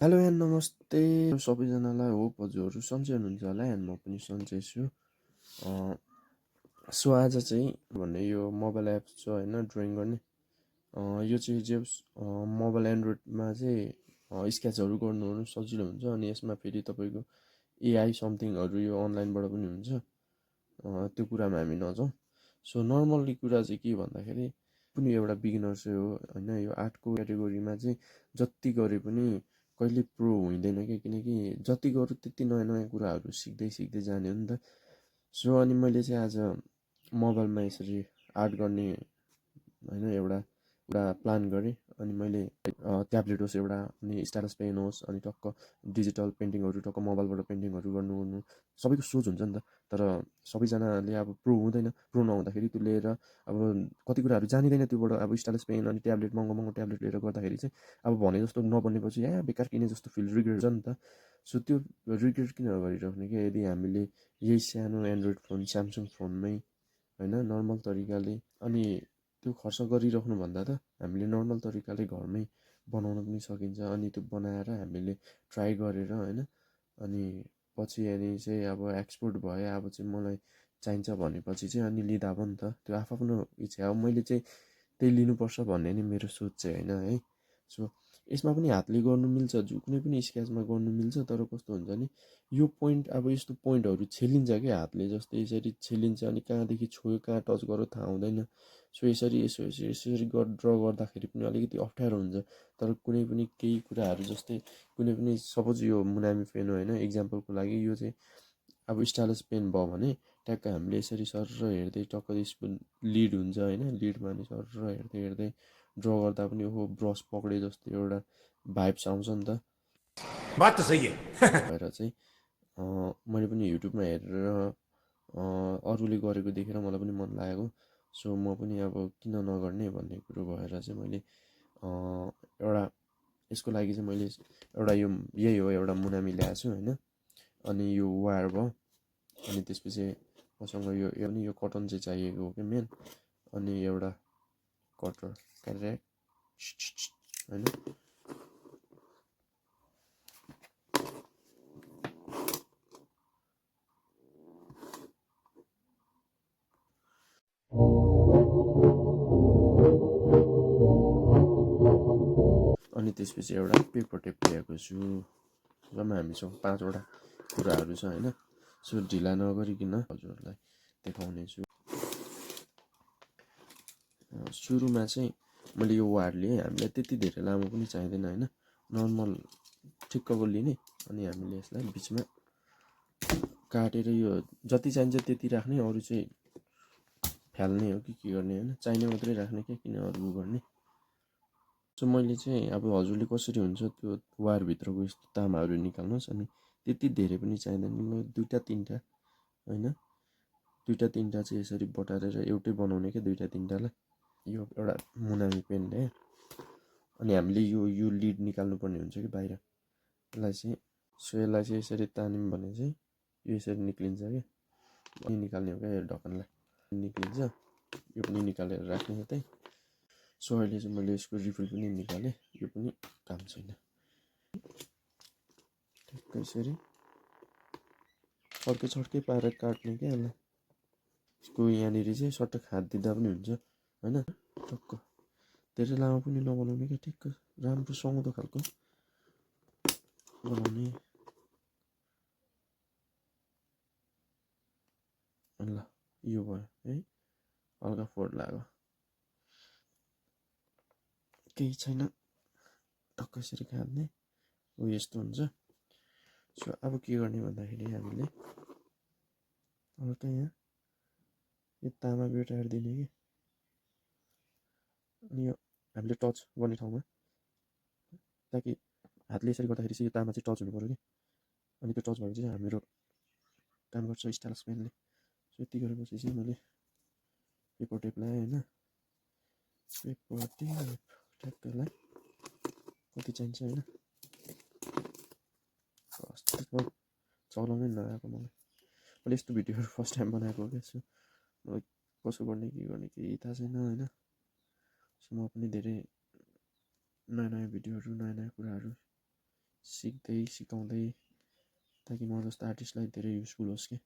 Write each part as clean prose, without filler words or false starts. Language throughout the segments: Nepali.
हेलो एन्ड नमस्ते सबैजनालाई। होप हजुरहरू सन्चै हुनुहुन्छ होला एन्ड म पनि सन्चै छु। सो आज चाहिँ भन्ने यो मोबाइल एप्स छ होइन ड्रइङ गर्ने, यो चाहिँ जे मोबाइल एन्ड्रोइडमा चाहिँ स्केचहरू गर्नुहरू सजिलो हुन्छ। अनि यसमा फेरि तपाईँको एआई समथिङहरू यो अनलाइनबाट पनि हुन्छ, त्यो कुरामा हामी नजाउँ। सो नर्मल्ली कुरा चाहिँ के भन्दाखेरि पनि एउटा बिगिनर चाहिँ हो होइन। यो आर्टको क्याटेगोरीमा चाहिँ जति गरे पनि कहिले प्रो हुँदैन क्या, किनकि जति गरौँ त्यति नयाँ नयाँ कुराहरू सिक्दै सिक्दै जाने हो नि त। सो अनि मैले चाहिँ आज मोबाइलमा यसरी आर्ट गर्ने होइन एउटा प्लान गरेँ। अनि मैले ट्याब्लेट होस् एउटा, अनि स्टाइलस पेन होस्, अनि टक्क डिजिटल पेन्टिङहरू टक्क मोबाइलबाट पेन्टिङहरू गर्नु सबैको सोच हुन्छ नि त। तर सबैजनाले अब प्रो हुँदैन, प्रो नहुँदाखेरि त्यो लिएर अब कति कुराहरू जानिँदैन त्योबाट। अब स्टाइलस पेन अनि ट्याब्लेट महँगो ट्याब्लेट लिएर गर्दाखेरि चाहिँ अब भने जस्तो नबनेपछि बेकार किने जस्तो फिल रिग्रेट छ नि त। सो त्यो रिग्रेट किन गरिराख्ने क्या, यदि हामीले यही सानो एन्ड्रोइड फोन स्यामसङ फोनमै होइन नर्मल तरिकाले अनि त्यो खर्च गरिराख्नुभन्दा त हामीले नर्मल तरिकाले घरमै बनाउन पनि सकिन्छ। अनि त्यो बनाएर हामीले ट्राई गरेर होइन, अनि पछि अनि चाहिँ अब एक्सपोर्ट भयो, अब चाहिँ मलाई चाहिन्छ भनेपछि चाहिँ अनि लिँदा भयो नि त। त्यो आफ्नो इच्छा हो, मैले चाहिँ त्यही लिनुपर्छ भन्ने नि मेरो सोच चाहिँ होइन है। सो यसमा पनि हातले गर्नु मिल्छ, कुनै पनि स्केचमा गर्नु मिल्छ। तर कस्तो हुन्छ नि, यो पोइन्ट अब यस्तो पोइन्टहरू छेलिन्छ क्या हातले, जस्तै यसरी छेलिन्छ अनि कहाँदेखि छोयो कहाँ टच गर्यो थाहा हुँदैन। सो यसरी ड्र गर्दाखेरि पनि अलिकति अप्ठ्यारो हुन्छ। तर कुनै पनि केही कुराहरू जस्तै कुनै पनि सपोज यो मुनामी पेन हो होइन, इक्जाम्पलको लागि यो चाहिँ अब स्टाइलस पेन भयो भने ट्याक्क हामीले यसरी सर हेर्दै टक्क यसको लिड हुन्छ होइन, लिडमा अनि सर हेर्दै हेर्दै ड्र गर्दा पनि ओहो ब्रस पक्रे जस्तो एउटा भाइब्स आउँछ नि त। बात तो सही है। भएर चाहिँ मैले पनि युट्युबमा हेरेर अरूले गरेको देखेर मलाई पनि मन लागेको। सो म पनि अब किन नगर्ने भन्ने कुरो भएर चाहिँ मैले एउटा यसको लागि चाहिँ मैले एउटा यही हो एउटा मुनामी ल्याएको छु होइन। अनि यो वायर भयो, अनि त्यसपछि मसँग यो कटन चाहिँ चाहिएको हो कि मेन, अनि एउटा कटर क्यारेट होइन। अनि त्यसपछि एउटा पेपर टेप ल्याएको छु। जम्मा हामीसँग 5वटा कुराहरू छ होइन। सो ढिला नगरिकन हजुरहरूलाई देखाउने छु। सुरुमा चाहिँ मैले यो वायर लिएँ, हामीलाई त्यति धेरै लामो पनि चाहिँदैन होइन, नर्मल ठिक्कको लिने। अनि हामीले यसलाई बिचमा काटेर यो जति चाहिन्छ त्यति राख्ने, अरू चाहिँ फाल्ने हो कि के गर्ने होइन, चाहिने मात्रै राख्ने क्या, किन अरू गर्ने। सो मैले चाहिँ अब हजुरले कसरी हुन्छ त्यो वायरभित्रको यस्तो तामाहरू निकाल्नुहोस्। अनि त्यति धेरै पनि चाहिँदैन, म 2-3टा होइन, 2-3टा चाहिँ यसरी बटारेर एउटै बनाउने क्या 2-3टालाई। यो एउटा मुनामी पेन ल्याएँ। अनि हामीले यो लिड निकाल्नुपर्ने हुन्छ कि बाहिर यसलाई चाहिँ। सो यसलाई चाहिँ यसरी तान्यौँ भने चाहिँ यो यसरी निक्लिन्छ क्या, अनि निकाल्ने हो क्या यो ढक्कनलाई, निक्लिन्छ। यो पनि निकालेर राख्ने यतै। सो अहिले चाहिँ मैले यसको रिफिल पनि निकालेँ, यो पनि काम छैन। यसरी छड्के पारेर काट्ने क्या यसलाई। यसको यहाँनिर चाहिँ सटक हात दिँदा पनि हुन्छ होइन। टक्क धेरै लामो पनि नबनाउने क्या, ठिक्क राम्रो सुहाउँदो खालको बनाउने। ल यो भयो है, हल्का फोड लाग्यो, केही छैन, टक्क यसरी काट्ने हो, यस्तो हुन्छ। सो अब के गर्ने भन्दाखेरि हामीले हल्का यहाँ यो तामा बेटारिदिने कि, अनि यो हामीले टच गर्ने ठाउँमा, ताकि हातले यसरी गर्दाखेरि चाहिँ यो तामा चाहिँ टच हुनु पऱ्यो कि, अनि त्यो टच भएपछि चाहिँ हाम्रो काम गर्छ स्टाइलस पेनले। सो यति गरेपछि चाहिँ मैले पेपर टेप लगाएँ होइन, पेपर टेप ट्याक्कलाई कति चाहिन्छ होइन, चलाउनै नआएको मैले यस्तो भिडियोहरू फर्स्ट टाइम बनाएको हो क्या। सो मलाई कसो गर्ने के गर्ने केही थाहा छैन होइन। सो म पनि धेरै नयाँ नयाँ भिडियोहरू नयाँ नयाँ कुराहरू सिकाउँदै ताकि म जस्तो आर्टिस्टलाई धेरै युजफुल होस् कि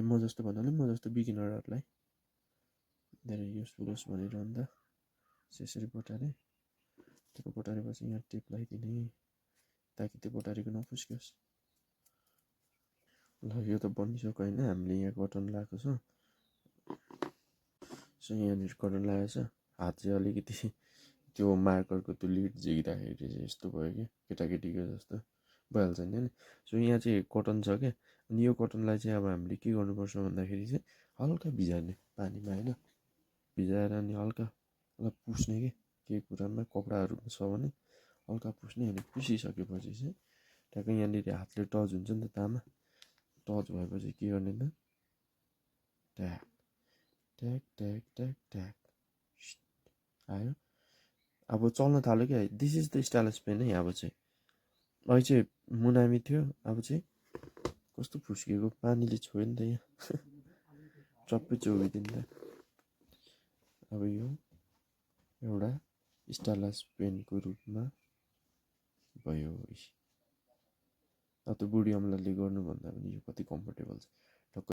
म जस्तो भन्नाले म जस्तो बिगिनरहरूलाई धेरै युजफुल होस् भनेर अन्त यसरी बटारेँ त्यो बटारेपछि यहाँ टेप लगाइदिने ताकि त्यो बटारेको नफुस्कियोस्। ल यो त बनिसक्यो होइन, हामीले यहाँ कटन लगाएको छ। सो यहाँनिर कटन लगाएको छ, हात चाहिँ अलिकति त्यो मार्करको त्यो लिड झिक्दाखेरि चाहिँ यस्तो भयो कि केटाकेटीको जस्तो भइहाल्छ नि होइन। सो यहाँ चाहिँ कटन छ क्या, अनि यो कटनलाई चाहिँ अब हामीले के गर्नुपर्छ भन्दाखेरि चाहिँ हल्का भिजाउने पानीमा होइन, भिजाएर अनि हल्का पुस्ने कि केही कुरामा कपडाहरू छ भने हल्का पुस्ने। अनि पुसिसकेपछि चाहिँ ट्याक्क यहाँनिर हातले टच हुन्छ नि त तामा, टच भएपछि के गर्ने त ट्याक ट्याक ट्याक ट्याक ट्याक आयो। अब चल्न थाल्यो क्या, this is the stylus pen है। अब चाहिँ अहिले चाहिँ मुनामी थियो, अब चाहिँ कस्तो फुस्किएको, पानीले छोयो नि त यहाँ चप्पै चोगिदिनु त। अब यो एउटा स्टाइलस पेनको रूपमा भयो। अब त्यो बुढी अम्लाले गर्नुभन्दा पनि यो कति कम्फोर्टेबल छ।